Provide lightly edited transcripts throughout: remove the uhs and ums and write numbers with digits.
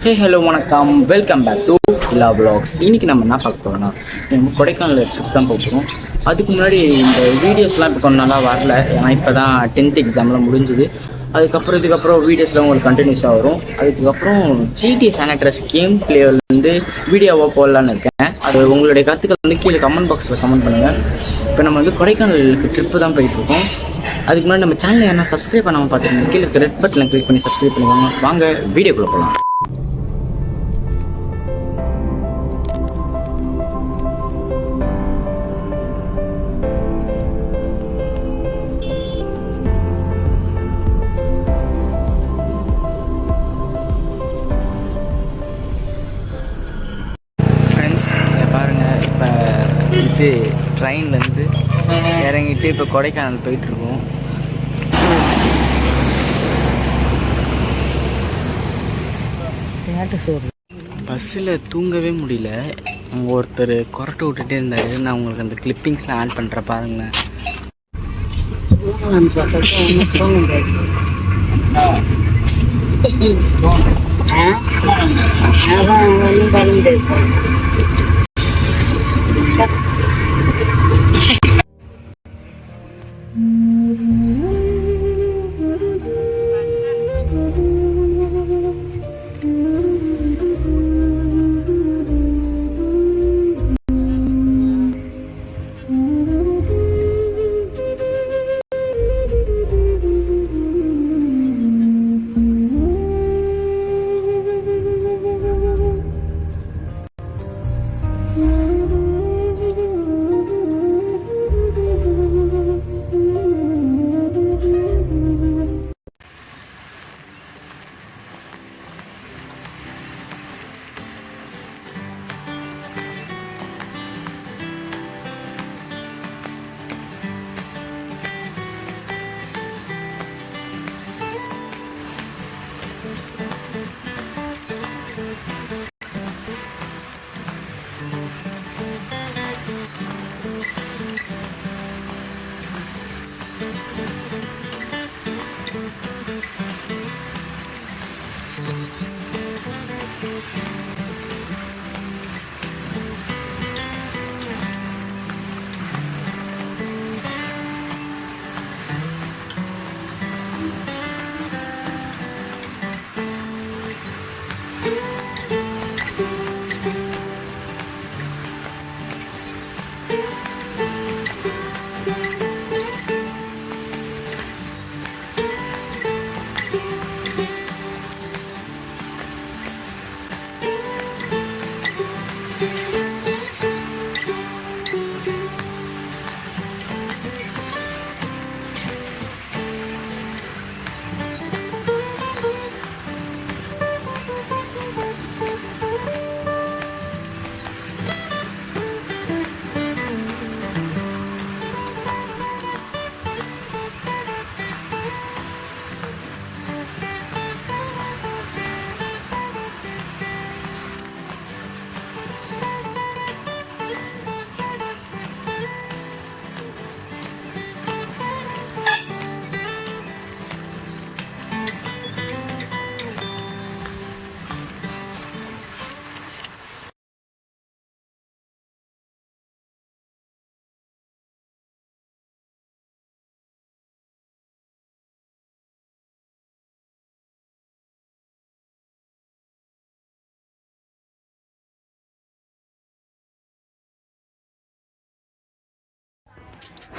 Hello வணக்கம், welcome back to இல்லா vlogs. இன்றைக்கி நம்ம என்ன பார்க்க போகிறோம்னா, நம்ம கொடைக்கானல் ட்ரிப் தான் போகிறோம். அதுக்கு முன்னாடி இந்த வீடியோஸ்லாம் இப்போ கொஞ்சம் நல்லா வரல, ஏன்னா இப்போ தான் 10th எக்ஸாம்லாம் முடிஞ்சுது. இதுக்கப்புறம் வீடியோஸ்லாம் உங்களுக்கு கண்டினியூஸாக வரும். அதுக்கப்புறம் ஜிடிஏ சானிட்ரஸ் கேம் பிளேயர்லேருந்து வீடியோவாக போடலான்னு இருக்கேன். அது உங்களுடைய கருத்துக்கள் வந்து கீழே கமெண்ட் பாக்ஸில் கமெண்ட் பண்ணுங்கள். இப்போ நம்ம வந்து கொடைக்கானலுக்கு ட்ரிப்பு தான் போயிட்டுருக்கோம். அதுக்கு முன்னாடி நம்ம சேனலை யாரா சப்ஸ்கிரைப் பண்ணாமல் பார்த்துருங்க, கீழே இருக்க ரெட் பட்டனை கிளிக் பண்ணி சப்ஸ்கிரைப் பண்ணிக்கோங்க. வாங்க வீடியோக்குள்ளே போகலாம். பாருங்கள், இப்போ இது ட்ரெயின்லேருந்து இறங்கிட்டு இப்போ கொடைக்கானல் போயிட்டுருக்கோம். பஸ்ஸில் தூங்கவே முடியல. அங்கே ஒருத்தர் கொரட்டை விட்டுட்டே இருந்தார். நான் உங்களுக்கு அந்த கிளிப்பிங்ஸ்லாம் ஆட் பண்ணுறேன் பாருங்களேன்.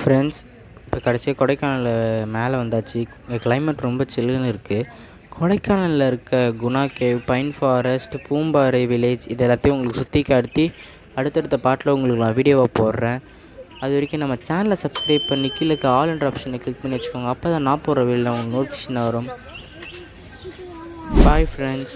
ஃப்ரெண்ட்ஸ், இப்போ கடைசியாக கொடைக்கானலில் மேலே வந்தாச்சு. கிளைமேட் ரொம்ப சில்லுன்னு இருக்குது. கொடைக்கானலில் இருக்க Guna cave, pine forest, Poombarai village இது எல்லாத்தையும் உங்களுக்கு சுற்றி காட்டி அடுத்தடுத்த பாட்டில் உங்களுக்கு நான் வீடியோவை போடுறேன். அது வரைக்கும் நம்ம சேனலை சப்ஸ்கிரைப் பண்ணி கீழே இருக்க ஆல் என்ற ஆப்ஷனை கிளிக் பண்ணி வச்சுக்கோங்க. அப்போ தான் நான் போடுற வீடியோவில் உங்களுக்கு நோட்டிஃபிகேஷன் வரும். Bye friends.